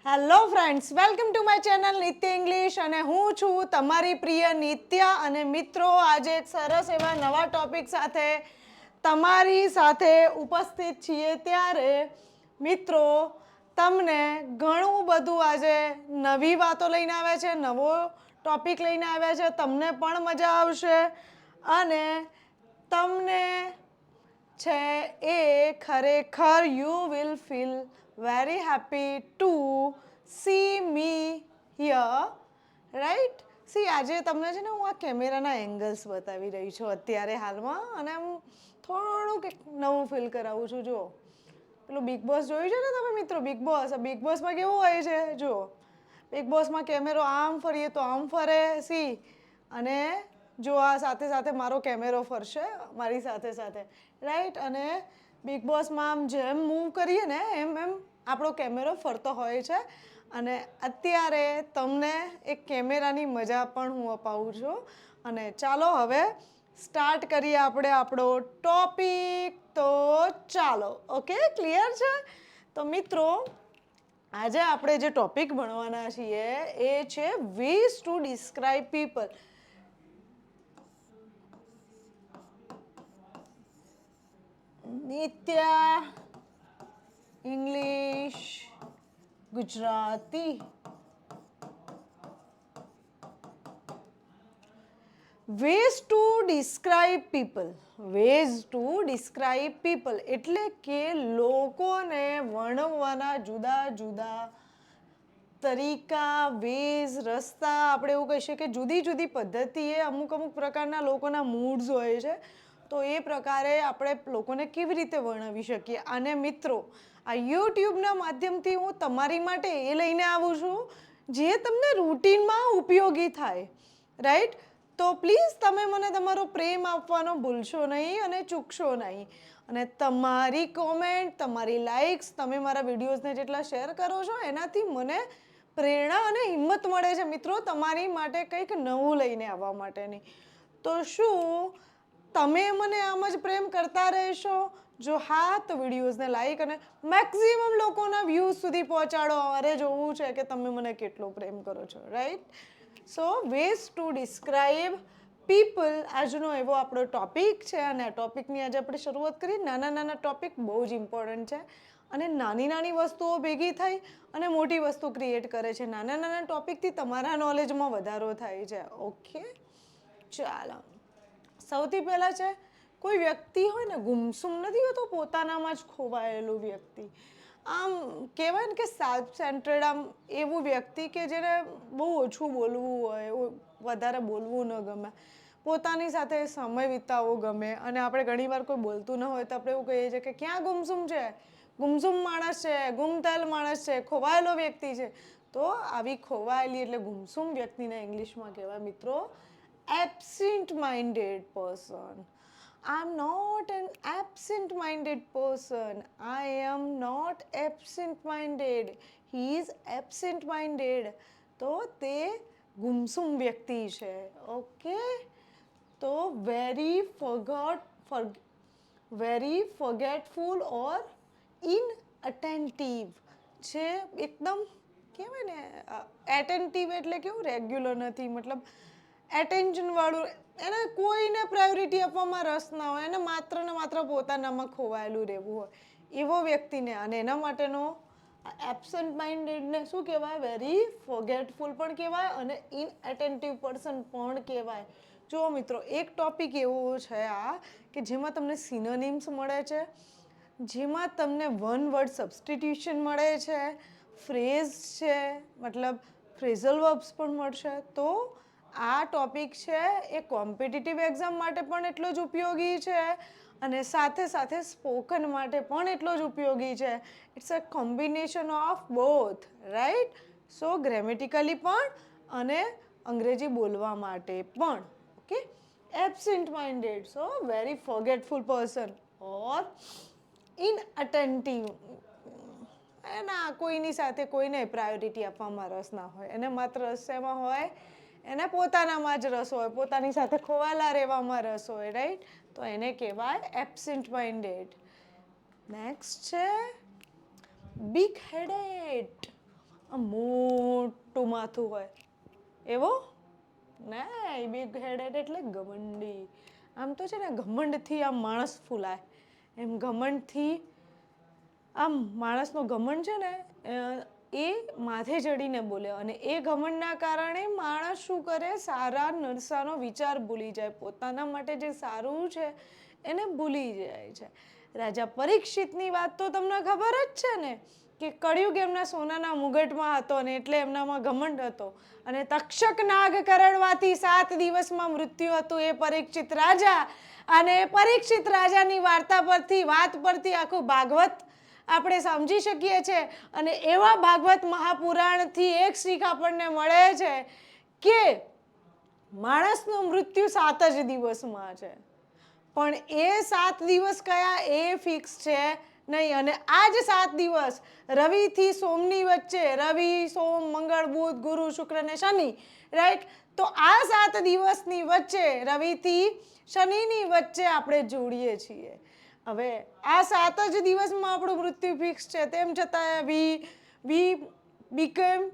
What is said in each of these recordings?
Hello friends, welcome to my channel નિત્ય English અને હું છું તમારી પ્રિય નિત્યા. અને મિત્રો, આજે એક સરસ એવા નવા ટોપિક સાથે તમારી સાથે ઉપસ્થિત છીએ. ત્યારે મિત્રો, તમને ઘણું બધું આજે નવી વાતો લઈને આવ્યા છે, નવો ટોપિક લઈને આવ્યા છે. તમને પણ મજા આવશે અને તમને છે એ ખરેખર you will feel very happy to see me here, right? C આજે તમને છે ને હું આ કેમેરાના એંગલ્સ બતાવી રહી છું અત્યારે હાલમાં, અને આમ થોડુંક નવું ફીલ કરાવું છું. જુઓ, પેલું બિગ બોસ જોયું છે ને તમે મિત્રો? બિગ બોસમાં કેવું હોય છે? જુઓ, બિગ બોસમાં કેમેરો આમ ફરીએ તો આમ ફરે, સી. અને જો આ સાથે સાથે મારો કેમેરો ફરશે મારી સાથે સાથે, રાઈટ? અને બિગ બોસમાં આમ જેમ મૂવ કરીએ ને એમ એમ આપણો કેમેરો ફરતો હોય છે. અને અત્યારે તમને એક કેમેરાની મજા પણ હું અપાવું છું. અને ચાલો હવે સ્ટાર્ટ કરીએ આપણે આપણો ટોપિક. તો ચાલો, ઓકે, ક્લિયર છે? તો મિત્રો, આજે આપણે જે ટોપિક ભણવાના છીએ એ છે ways to describe people. Nitya English Gujarati. Ways to describe people. Ways to describe people એટલે કે લોકોને વર્ણવવાના જુદા જુદા તરીકા, વેઝ, રસ્તા. આપણે એવું કહી શકીએ કે જુદી જુદી પદ્ધતિએ અમુક અમુક પ્રકારના લોકોના મૂડ્સ હોય છે. તો એ પ્રકારે આપણે લોકોને કેવી રીતે વર્ણવી શકીએ. અને મિત્રો, આ યુટ્યુબના માધ્યમથી હું તમારી માટે એ લઈને આવું છું જે તમને રૂટીનમાં ઉપયોગી થાય, રાઈટ? તો પ્લીઝ તમે મને તમારો પ્રેમ આપવાનો ભૂલશો નહીં અને ચૂકશો નહીં. અને તમારી કોમેન્ટ, તમારી લાઇક્સ, તમે મારા વિડીયોઝને જેટલા શેર કરો છો એનાથી મને પ્રેરણા અને હિંમત મળે છે મિત્રો, તમારી માટે કંઈક નવું લઈને આવવા માટેની. તો શું તમે મને આમ જ પ્રેમ કરતા રહેશો? જો હા, તો વિડીયોઝને લાઈક અને મેક્સિમમ લોકોના વ્યૂઝ સુધી પહોંચાડો. અરે જોવું છે કે તમે મને કેટલો પ્રેમ કરો છો, right? So ways to describe people આજનો એવો આપણો ટોપિક છે. અને આ ટોપિકની આજે આપણે શરૂઆત કરીએ. નાના નાના ટોપિક બહુ જ ઇમ્પોર્ટન્ટ છે અને નાની નાની વસ્તુઓ ભેગી થઈ અને મોટી વસ્તુ ક્રિએટ કરે છે. નાના નાના ટોપિકથી તમારા નોલેજમાં વધારો થાય છે. ઓકે, ચાલો. સૌથી પહેલાં છે, કોઈ વ્યક્તિ હોય ને, ગુમસુમ નથી હોતો, પોતાનામાં જ ખોવાયેલું વ્યક્તિ. આમ કહેવાય ને કે સેલ્ફ સેન્ટર્ડ, આમ એવું વ્યક્તિ કે જેને બહુ ઓછું બોલવું હોય, વધારે બોલવું ન ગમે, પોતાની સાથે સમય વિતાવવો ગમે. અને આપણે ઘણીવાર કોઈ બોલતું ન હોય તો આપણે એવું કહીએ છીએ કે ક્યાં ગુમસુમ છે, ગુમસુમ માણસ છે, ગુમથેલ માણસ છે, ખોવાયેલો વ્યક્તિ છે. તો આવી ખોવાયેલી એટલે ગુમસુમ વ્યક્તિને ઇંગ્લિશમાં કહેવાય મિત્રો absent-minded person. I'm not an absent-minded person. I am not absent-minded. He is absent-minded. તો તે ગુમસુમ વ્યક્તિ છે. ઓકે, તો very forgetful or inattentive છે. એકદમ કહેવાય ને, એટેન્ટિવ એટલે કેવું, રેગ્યુલર નથી, મતલબ એટેન્શન વાળું. એને કોઈને પ્રાયોરિટી આપવામાં રસ ના હોય, એને માત્ર ને માત્ર પોતાનામાં ખોવાયેલું રહેવું હોય એવો વ્યક્તિને. અને એના માટેનો એબસન્ટ માઇન્ડેડને શું કહેવાય? વેરી ફોરગેટફુલ પણ કહેવાય અને ઇનએટેન્ટિવ પર્સન પણ કહેવાય. જો મિત્રો, એક ટોપિક એવો છે આ કે જેમાં તમને સિનોનિમ્સ મળે છે, જેમાં તમને વન વર્ડ સબસ્ટિટ્યુશન મળે છે, ફ્રેઝ છે, મતલબ ફ્રેઝલ વર્બ્સ પણ મળશે. તો આ ટોપિક છે એ કોમ્પિટિટિવ એક્ઝામ માટે પણ એટલો જ ઉપયોગી છે અને સાથે સાથે સ્પોકન માટે પણ એટલો જ ઉપયોગી છે. It's a combination of both, right? So grammatically પણ અને અંગ્રેજી બોલવા માટે પણ. Okay, absent minded, so very forgetful person or inattentive. એના કોઈની સાથે કોઈને પ્રાયોરિટી આપવામાં રસ ના હોય, એને માત્ર રસ શેમાં હોય? એને પોતાનામાં જ રસ હોય, પોતાની સાથે ખોવાયેલા રહેવામાં રસ હોય, રાઈટ? તો એને કહેવાય એબસેન્ટ માઇન્ડેડ. નેક્સ્ટ છે બિગ હેડેડ. આમ મોટું માથું હોય એવો ના, બિગ હેડેડ એટલે ઘમંડી. આમ તો છે ને ઘમંડથી આમ માણસ ફૂલાય, એમ ઘમંડથી આમ માણસનો ઘમંડ છે ને એ માથે ચડીને બોલે, અને એ ઘમંડના કારણે માણસ શું કરે, સારા નરસાનો વિચાર ભૂલી જાય, પોતાના માટે જે સારું છે એને ભૂલી જાય છે. રાજા પરીક્ષિતની વાત તો તમને ખબર જ છે ને, કે કળિયુગ એમના સોનાના મુગટમાં હતો અને એટલે એમનામાં ઘમંડ હતો, અને તક્ષક નાગ કરડવાથી 7 દિવસમાં મૃત્યુ હતું એ પરીક્ષિત રાજા. અને પરીક્ષિત રાજાની વાર્તા પરથી, વાત પરથી આખું ભાગવત આપણે સમજી શકીએ છીએ. અને એવા ભાગવત મહાપુરાણથી એક શીખ આપણને મળે છે કે માણસનું મૃત્યુ 7 જ દિવસમાં છે, પણ એ 7 દિવસ કયા એ ફિક્સ છે નહીં. અને આ જ 7 દિવસ રવિથી સોમની વચ્ચે, રવિ, સોમ, મંગળ, બુધ, ગુરુ, શુક્ર અને શનિ, રાઈટ. તો આ 7 દિવસની વચ્ચે, રવિથી શનિની વચ્ચે આપણે જોડીએ છીએ. હવે આ 7 જ દિવસમાં આપણું મૃત્યુ ફિક્સ છે, તેમ છતાં we become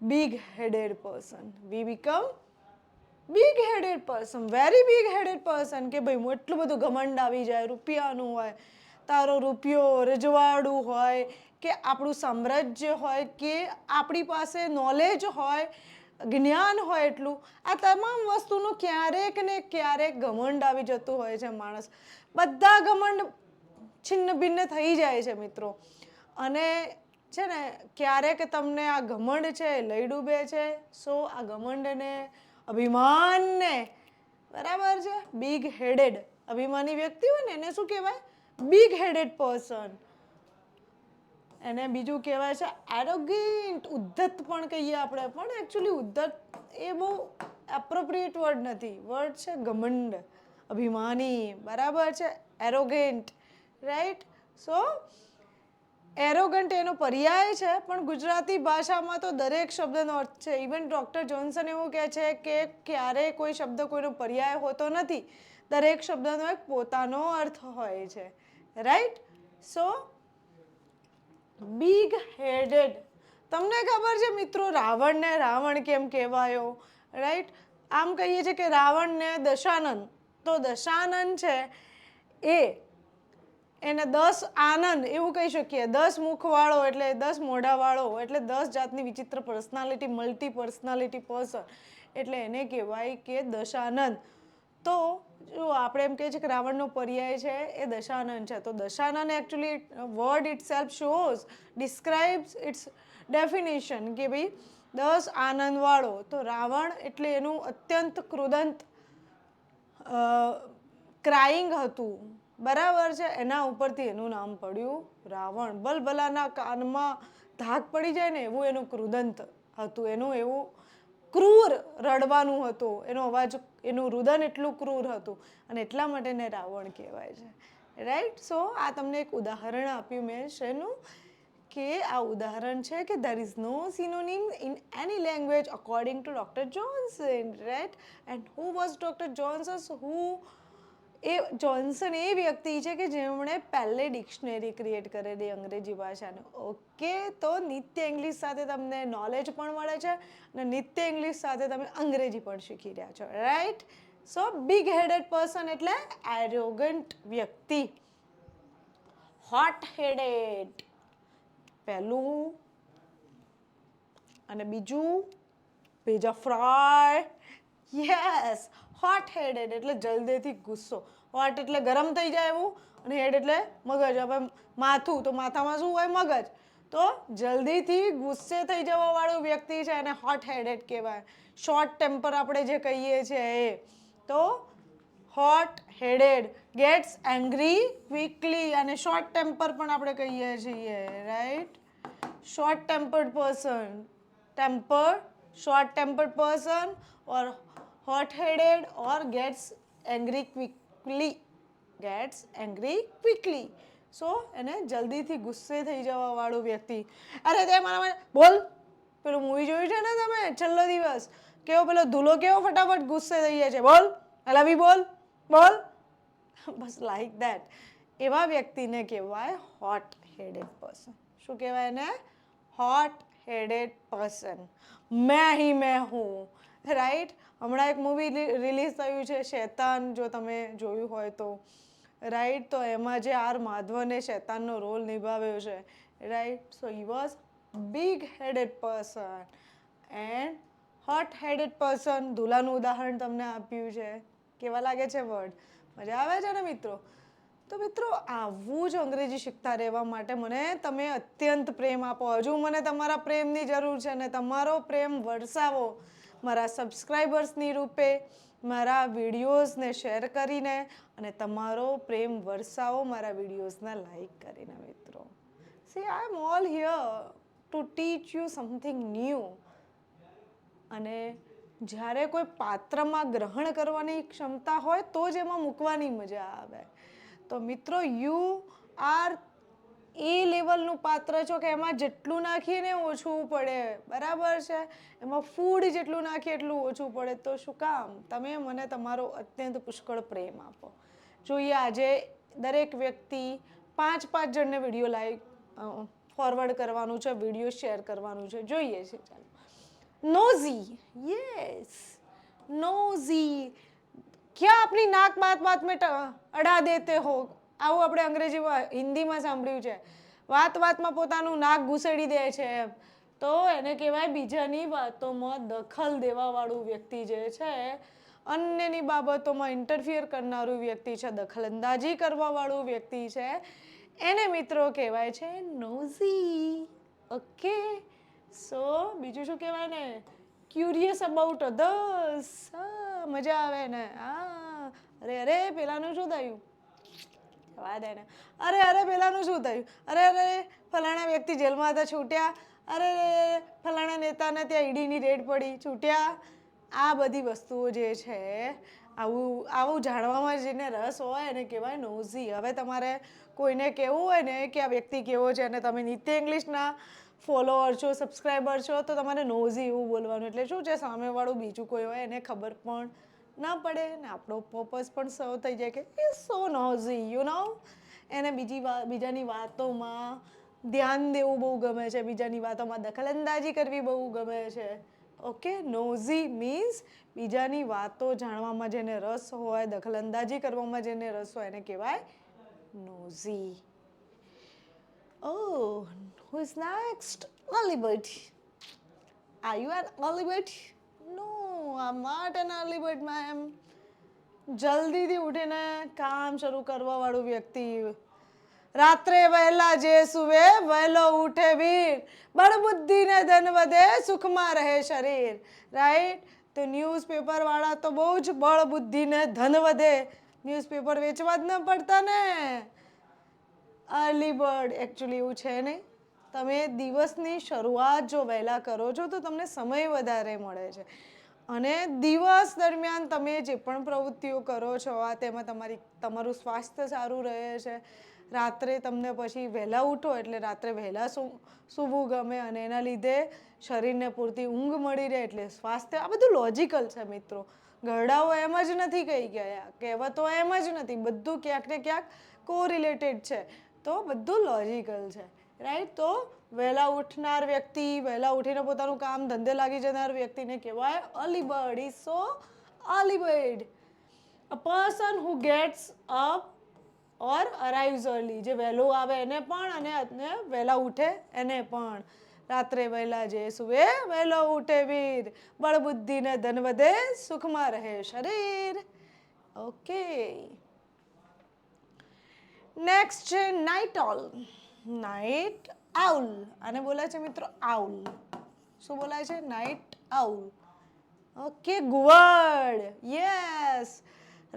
big headed person. We become big headed person, very big headed person. કે ભાઈ એટલું બધું ઘમંડ આવી જાય, રૂપિયાનું હોય, તારો રૂપિયો, રજવાડું હોય, કે આપણું સામ્રાજ્ય હોય, કે આપણી પાસે નોલેજ હોય, જ્ઞાન હોય, એટલું આ તમામ વસ્તુનું ક્યારેક ને ક્યારેક ઘમંડ આવી જતું હોય છે માણસ. બધા ઘમંડ છિન્ન ભિન્ન થઈ જાય છે મિત્રો. અને છે ને ક્યારેક તમને આ ઘમંડ છે લઈ ડૂબે છે. સો આ ઘમંડને, અભિમાનને, બરાબર છે, બિગ હેડેડ અભિમાની વ્યક્તિ હોય ને એને શું કહેવાય, બિગ હેડેડ પર્સન. એને બીજું કહેવાય છે એરોગન્ટ, ઉદ્ધત પણ કહીએ આપણે, પણ એકચ્યુઅલી ઉદ્ધત એ બહુ એપ્રોપ્રિએટ વર્ડ નથી, વર્ડ છે ઘમંડ, અભિમાની, બરાબર છે, એરોગન્ટ, રાઈટ. સો એરોગન્ટ એનો પર્યાય છે, પણ ગુજરાતી ભાષામાં તો દરેક શબ્દનો અર્થ છે. ઇવન ડૉક્ટર જોન્સન એવું કહે છે કે ક્યારેય કોઈ શબ્દ કોઈનો પર્યાય હોતો નથી, દરેક શબ્દનો એક પોતાનો અર્થ હોય છે, રાઈટ. સો બિગ હેડેડ. તમને ખબર છે મિત્રો રાવણને રાવણ કેમ કહેવાયો, રાઈટ. આમ કહીએ છીએ કે રાવણને દશાનન, તો દશાનન છે એને 10 આનંદ એવું કહી શકીએ. 10 મુખવાળો એટલે 10 મોઢાવાળો, એટલે 10 જાતની વિચિત્ર પર્સનાલિટી, મલ્ટી પર્સનાલિટી પર્સન, એટલે એને કહેવાય કે દશાનંદ. તો જો આપણે એમ કહીએ છીએ કે રાવણનો પર્યાય છે એ દશાનન છે, તો Dashanan actually word itself shows, describes its definition કે ભાઈ 10 આનંદવાળો. તો રાવણ એટલે એનું અત્યંત ક્રુદંત ક્રાઇંગ હતું, બરાબર છે, એના ઉપરથી એનું નામ પડ્યું રાવણ. બલબલાના કાનમાં ધાક પડી જાય ને એવું એનું ક્રુદંત હતું, એનું એવું ક્રૂર રડવાનું હતું, એનો અવાજ, એનું રુદન એટલું ક્રૂર હતું, અને એટલા માટે એને રાવણ કહેવાય છે, રાઈટ. સો આ તમને એક ઉદાહરણ આપ્યું મેં શેનું, કે આ ઉદાહરણ છે કે there is no synonym in any language according to Dr. Johnson, right. And who was Dr. Johnson? Johnson એ વ્યક્તિ છે કે જેમણે પહેલે ડિક્શનરી ક્રિએટ કરેલી અંગ્રેજી ભાષાનું. ઓકે, તો નિત્ય ઇંગ્લિશ સાથે તમને નોલેજ પણ મળે છે અને નિત્ય ઇંગ્લિશ સાથે તમે અંગ્રેજી પણ શીખી રહ્યા છો, રાઈટ. સો બિગ હેડેડ પર્સન એટલે એરોગન્ટ વ્યક્તિ. હોટ હેડેડ પહેલું, અને બીજું ભેજા ફ્રાય. યસ, હોટ હેડેડ એટલે જલ્દીથી ગુસ્સો. હોટ એટલે ગરમ થઈ જાય એવું, અને હેડ એટલે મગજ. હવે માથું, તો માથામાં શું હોય, મગજ. તો જલ્દીથી ગુસ્સે થઈ જવા વાળું વ્યક્તિ છે એને હોટ હેડેડ કહેવાય. શોર્ટ ટેમ્પર આપણે જે કહીએ છીએ એ. તો hot headed gets angry quickly, અને શોર્ટ ટેમ્પર પણ આપણે કહીએ છીએ, right. Short tempered person, tempered, short tempered person, or hot headed, or gets angry quickly. So એને જલ્દીથી ગુસ્સે થઈ જવા વાળું વ્યક્તિ. અરે તે મારા બોલ, પેલું મૂવી જોયું છે ને તમે છેલ્લો દિવસ, કેવો પેલો ધૂલો કેવો ફટાફટ ગુસ્સે થઈ જાય છે, બોલ લવી, બોલ બોલ, બસ લાઈક ધેટ. એવા વ્યક્તિને કહેવાય હોટ હેડેડ પર્સન. શું કહેવાય એને? હોટ हेडेड पर्सन, मैं ही मैं हूँ, રાઈટ. હમણાં એક મૂવી રિલીઝ થયું છે શેતાન, જો તમે જોયું હોય તો, રાઈટ. તો એમાં જે આર માધવને શેતાનનો રોલ નિભાવ્યો છે, right. So he was big headed person and hot headed person. ધુલાનું ઉદાહરણ તમને આપ્યું છે. કેવા લાગે છે વર્ડ? મજા આવે છે ને મિત્રો? તો મિત્રો આવું જ અંગ્રેજી શીખતા રહેવા માટે મને તમે અત્યંત પ્રેમ આપો. હજુ મને તમારા પ્રેમની જરૂર છે ને તમારો પ્રેમ વરસાવો મારા સબસ્ક્રાઈબર્સની રૂપે, મારા વિડીયોઝને શેર કરીને, અને તમારો પ્રેમ વરસાવો મારા વિડીયોઝને લાઈક કરીને મિત્રો. See I am all here to teach you something new. અને જ્યારે કોઈ પાત્રમાં ગ્રહણ કરવાની ક્ષમતા હોય તો જ એમાં મૂકવાની મજા આવે. તો મિત્રો યુ આર એ લેવલનું પાત્ર છો કે એમાં જેટલું નાખીએ ને ઓછું પડે, બરાબર છે. એમાં ફૂડ જેટલું નાખીએ એટલું ઓછું પડે. તો શું કામ? તમે મને તમારો અત્યંત પુષ્કળ પ્રેમ આપો. જોઈએ આજે દરેક વ્યક્તિ 5 જણને વિડીયો લાઈક ફોરવર્ડ કરવાનું છે, વિડીયો શેર કરવાનું છે. જોઈએ છે. ચાલો. Nosy, yes, nosy. क्या अपनी नाक बात बात में अड़ा देते हो? આવું આપણે અંગ્રેજીમાં હિન્દીમાં સાંભળ્યું છે. વાત વાતમાં પોતાનું નાક ઘૂસેડી દે છે એમ. તો એને કહેવાય બીજાની વાતોમાં દખલ દેવાવાળું વ્યક્તિ જે છે, અન્યની બાબતોમાં ઇન્ટરફિયર કરનારું વ્યક્તિ છે, દખલંદાજી કરવાવાળું વ્યક્તિ છે, એને મિત્રો કહેવાય છે નોઝી. ઓકે. સો બીજું શું કહેવાય ને? Curious about others. મજા આવે ને? હા. અરે પેલાનું શું થયું? જવા દે ને. અરે પેલાનું શું થયું? અરે ફલાણા વ્યક્તિ જેલમાં હતા, છૂટ્યા. અરે ફલાણા નેતાને ત્યાં ઈડીની રેડ પડી, છૂટ્યા. આ બધી વસ્તુઓ જે છે, આવું જાણવામાં જેને રસ હોય એને કહેવાય નોઝી. હવે તમારે કોઈને કહેવું હોય ને કે આ વ્યક્તિ કેવો છે અને તમે નિત્ય ઇંગ્લિશના ફોલોઅર છો, સબસ્ક્રાઈબર છો, તો તમારે નોઝી એવું બોલવાનું. એટલે શું છે, સામેવાળું બીજું કોઈ હોય એને ખબર પણ ના પડે ને આપણો પર્પઝ પણ સર્વ થઈ જાય કે ઇઝ સો નોઝી, યુ નો. એને બીજાની વાતોમાં ધ્યાન દેવું બહુ ગમે છે, બીજાની વાતોમાં દખલંદાજી કરવી બહુ ગમે છે. ઓકે. નોઝી મીન્સ બીજાની વાતો જાણવામાં જેને રસ હોય, દખલંદાજી કરવામાં જેને રસ હોય એને કહેવાય નોઝી. Oh, who is next? Early bird. Are you an early bird? No, I'm not an early bird, ma'am. જલ્દીથી ઉઠીને કામ શરૂ કરવા વાળું વ્યક્તિ. રાત્રે વહેલા જે સુવે વહેલો ઉઠે વીર, બળબુદ્ધિને ધન વધે સુખમાં રહે શરીર. રાઈટ. તો ન્યૂઝપેપર વાળા તો બહુ જ બળબુદ્ધિને ધન વધે, ન્યૂઝપેપર વેચવા જ ન પડતા ને. અર્લી બર્ડ એકચ્યુઅલી એવું છે નહીં. તમે દિવસની શરૂઆત જો વહેલા કરો છો તો તમને સમય વધારે મળે છે, અને દિવસ દરમિયાન તમે જે પણ પ્રવૃત્તિઓ કરો છો તેમાં તમારું સ્વાસ્થ્ય સારું રહે છે. રાત્રે તમને પછી વહેલા ઉઠો એટલે રાત્રે વહેલા સૂવું ગમે, અને એના લીધે શરીરને પૂરતી ઊંઘ મળી રહે એટલે સ્વાસ્થ્ય. આ બધું લોજિકલ છે મિત્રો. ઘરડાઓ એમ જ નથી કહી ગયા, કહેવતો એમ જ નથી. બધું ક્યાંક ને ક્યાંક કોરિલેટેડ છે. તો બધું લોજિકલ છે, રાઈટ. તો વહેલા ઉઠનાર વ્યક્તિ, વહેલા ઉઠીને પોતાનું કામ ધંધે લાગી જનાર વ્યક્તિને કહેવાય early bird. Is so early bird. A person who gets up or arrives early. જે વહેલું આવે એને પણ, અને વહેલા ઉઠે એને પણ. રાત્રે વહેલા જે સુવે વહેલો ઉઠે વીર, બળબુદ્ધિને ધન વધે સુખમાં રહે શરીર. ઓકે. નેક્સ્ટ છે નાઇટ ઓલ. Night owl. આને બોલાય છે મિત્રો આઉલ. શું બોલાય છે? Night owl. ઓકે. ઘુવડ. યસ.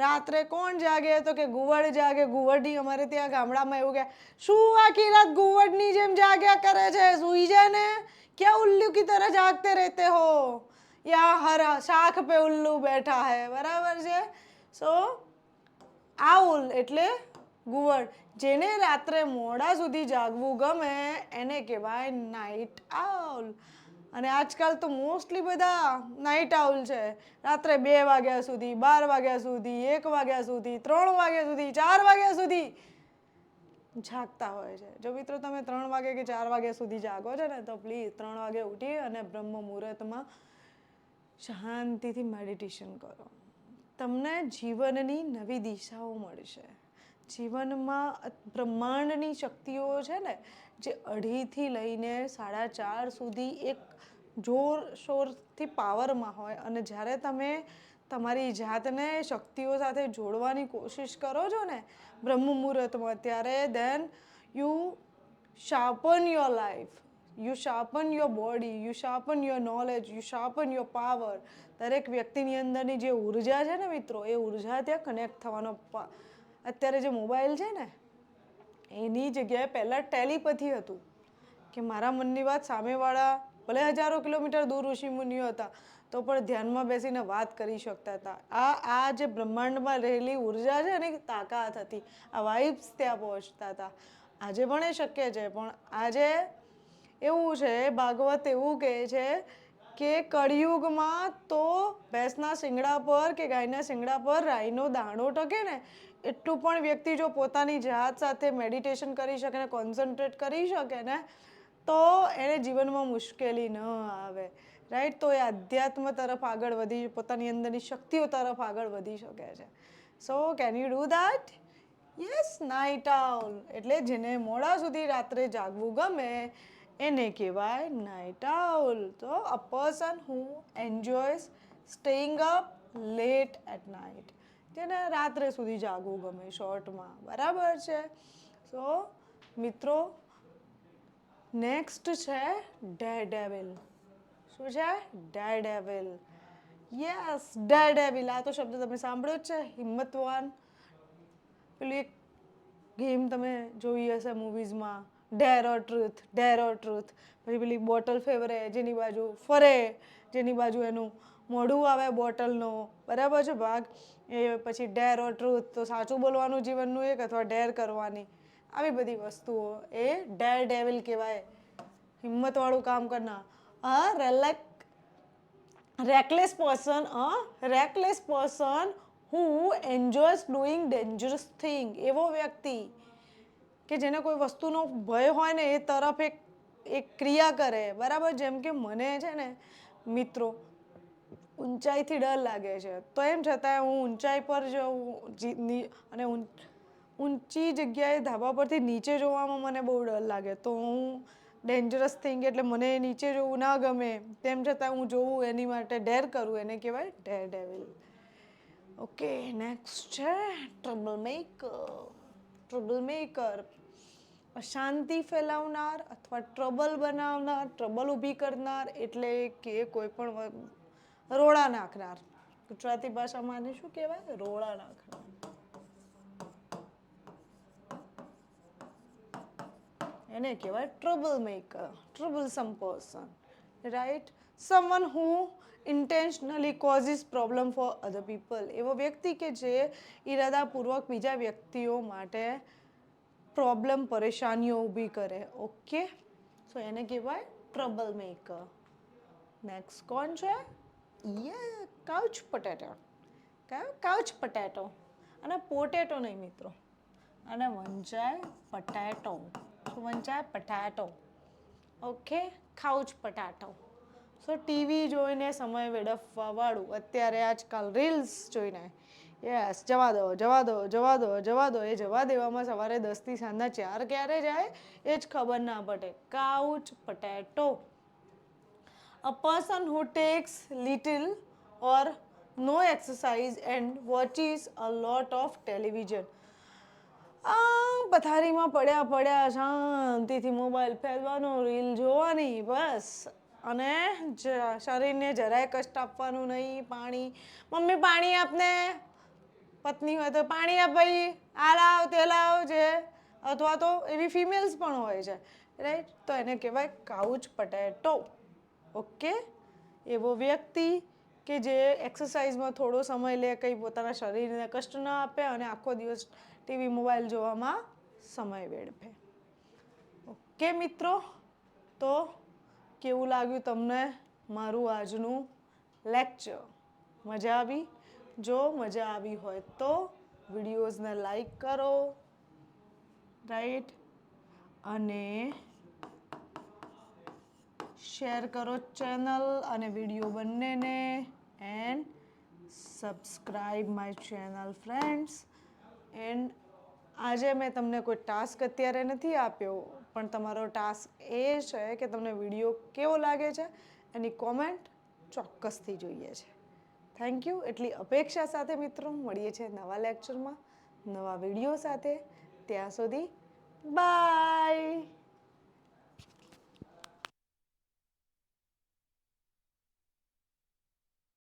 રાત્રે કોણ જાગે? તો કે ઘુવડ જાગે. ઘુવડની અમારે ત્યાં ગામડામાં એવું કે, શું આખી રાત ઘુવડની જેમ જાગ્યા કરે છે? સુઈ જાય ને, ક્યાં ઉલ્લू की तरह जागते रहते हो? यहाँ हर શાખ पे ઉલ્લू બેઠા હૈ. બરાબર છે. સો આઉલ એટલે ઘુવડ. જેને રાત્રે મોડા સુધી જાગવું ગમે એને કહેવાય નાઇટ આઉલ. અને આજકાલ તો મોસ્ટલી બધા નાઇટ આઉલ છે. રાત્રે 2 વાગ્યા સુધી, 12 વાગ્યા સુધી, 1 વાગ્યા સુધી, 3 વાગ્યા સુધી, 4 વાગ્યા સુધી જાગતા હોય છે. જો મિત્રો તમે 3 વાગે કે 4 વાગ્યા સુધી જાગો છો ને તો પ્લીઝ 3 વાગે ઉઠી અને બ્રહ્મ મુહૂર્તમાં શાંતિથી મેડિટેશન કરો. તમને જીવનની નવી દિશાઓ મળશે. જીવનમાં બ્રહ્માંડની શક્તિઓ છે ને જે 2.5થી લઈને 4.5 સુધી એક જોરશોરથી પાવરમાં હોય અને જ્યારે તમે તમારી જાતને શક્તિઓ સાથે જોડવાની કોશિશ કરો છો ને બ્રહ્મ મુહૂર્તમાં ત્યારે then you sharpen your life, you sharpen your body, you sharpen your knowledge, you sharpen your power. દરેક વ્યક્તિની અંદરની જે ઉર્જા છે ને મિત્રો એ ઉર્જા ત્યાં કનેક્ટ થવાનો અત્યારે જે મોબાઈલ છે ને એની જગ્યાએ પહેલાં ટેલિપથી હતું કે મારા મનની વાત સામેવાળા ભલે હજારો કિલોમીટર દૂર ઋષિમુનિઓ હતા તો પણ ધ્યાનમાં બેસીને વાત કરી શકતા હતા. આ જે બ્રહ્માંડમાં રહેલી ઉર્જા છે ને તાકાત હતી. આ વાઇબ્સ ત્યાં પહોંચતા હતા. આજે પણ એ શક્ય છે પણ આજે એવું છે ભાગવત એવું કહે છે કે કળિયુગમાં તો ભેંસના શિંગડા પર કે ગાયના શિંગડા પર રાઈનો દાણો ટકે ને એટલું પણ વ્યક્તિ જો પોતાની જાત સાથે મેડિટેશન કરી શકે ને કોન્સન્ટ્રેટ કરી શકે ને તો એને જીવનમાં મુશ્કેલી ન આવે. રાઈટ? તો એ અધ્યાત્મ તરફ આગળ વધી પોતાની અંદરની શક્તિઓ તરફ આગળ વધી શકે છે. સો can you do that? Yes. Night owl એટલે જેને મોડા સુધી રાત્રે જાગવું ગમે એને કહેવાય નાઇટ આઉલ. તો a person who enjoys staying up late at night, જેને રાત્રે સુધી જાગવું ગમે શોર્ટમાં. બરાબર છે? સો મિત્રો નેક્સ્ટ છે ડેરડેવિલ. શું છે? ડેરડેવિલ. યસ, ડેરડેવિલ. આ તો શબ્દ તમે સાંભળ્યો જ છે, હિંમતવાન. પેલી એક ગેમ તમે જોઈ હશે મૂવીઝમાં, ડેર ઓર ટ્રુથ, ડેર ઓર ટ્રુથ. પછી પેલી બોટલ ફેવરે જેની બાજુ ફરે, જેની બાજુ એનું મોઢું આવે બોટલનો. બરાબર છે ભાગ? એ પછી ડેર ઓર ટ્રુથ, તો સાચું બોલવાનું જીવનનું એક અથવા ડેર કરવાની. આવી બધી વસ્તુઓ એ ડેરડેવિલ કહેવાય. હિંમતવાળું કામ કરનાર. Reckless person who enjoys doing dangerous thing. એવો વ્યક્તિ કે જેને કોઈ વસ્તુનો ભય હોય ને એ તરફ એક ક્રિયા કરે. બરાબર? જેમ કે મને છે ને મિત્રો ઊંચાઈથી ડર લાગે છે તો એમ છતાં હું ઊંચાઈ પર જાઉં અને ઊંચી જગ્યાએ ધાબા પરથી નીચે જોવામાં મને બહુ ડર લાગે તો હું ડેન્જરસ થિંગ એટલે મને નીચે જોવું ના ગમે તેમ છતાં હું જોવું એની માટે ડેર કરું એને કહેવાય ડેરડેવિલ. ઓકે, નેક્સ્ટ છે ટ્રબલ મેકર. ટ્રબલ મેકર અશાંતિ ફેલાવનાર અથવા ટ્રબલ બનાવનાર, ટ્રબલ ઊભી કરનાર એટલે કે કોઈ પણ રોડા નાખનાર. ગુજરાતી ભાષામાં આને શું કહેવાય? રોડા નાખનાર. એને કહેવાય trouble maker, troublesome person. Right? Someone who intentionally causes problem for other people. એવો વ્યક્તિ કે જે ઈરાદાપૂર્વક બીજા વ્યક્તિઓ માટે પ્રોબ્લેમ, પરેશાનીઓ ઊભી કરે. ઓકે, સો એને કહેવાય ટ્રબલ મેકર. નેક્સ્ટ કોણ છે? Couch potato. Couch potato. અને પોટેટો નહીં મિત્રો, અને વંચાય પટેટો. શું વંચાય? Potato. Okay, couch potato. So TV જોઈને સમય વેડફવા વાળું. અત્યારે આજકાલ રીલ્સ જોઈને યસ જવા દો, જવા દો, જવા દો, જવા દો. એ જવા દેવામાં સવારે 10થી સાંજના 4 ક્યારે જાય એ જ ખબર ના પડે. Couch potato. A person who takes little or no exercise and watches a lot of television. પથારીમાં પડ્યા શાંતિથી મોબાઈલ ફેરવાનો, રીલ જોવાની બસ. અને શરીરને જરાય કષ્ટ આપવાનું નહીં. પાણી, મમ્મી પાણી આપને. પત્ની હોય તો પાણી આપ ભાઈ, આ લાવ તે લાવ છે. અથવા તો એવી ફિમેલ્સ પણ હોય છે. રાઈટ? તો એને કહેવાય કાઉચ પટેટો. ઓકે, એવો વ્યક્તિ કે જે એક્સરસાઇઝમાં થોડો સમય લે, કંઈ પોતાના શરીરને કષ્ટ ન આપે અને આખો દિવસ ટીવી મોબાઈલ જોવામાં સમય વેડફે. ઓકે મિત્રો, તો કેવું લાગ્યું તમને મારું આજનું લેક્ચર? મજા આવી? જો મજા આવી હોય તો વિડીયોઝને લાઈક કરો, રાઈટ, અને શેર કરો ચેનલ અને વિડીયો બંનેને, and subscribe my channel friends. And આજે મેં તમને કોઈ ટાસ્ક અત્યારે નથી આપ્યો, પણ તમારો ટાસ્ક એ છે કે તમને વિડીયો કેવો લાગે છે એની કોમેન્ટ ચોક્કસથી જોઈએ છે. Thank you. એટલી અપેક્ષા સાથે મિત્રો મળીએ છીએ નવા લેક્ચરમાં નવા વિડીયો સાથે. ત્યાં સુધી બાય.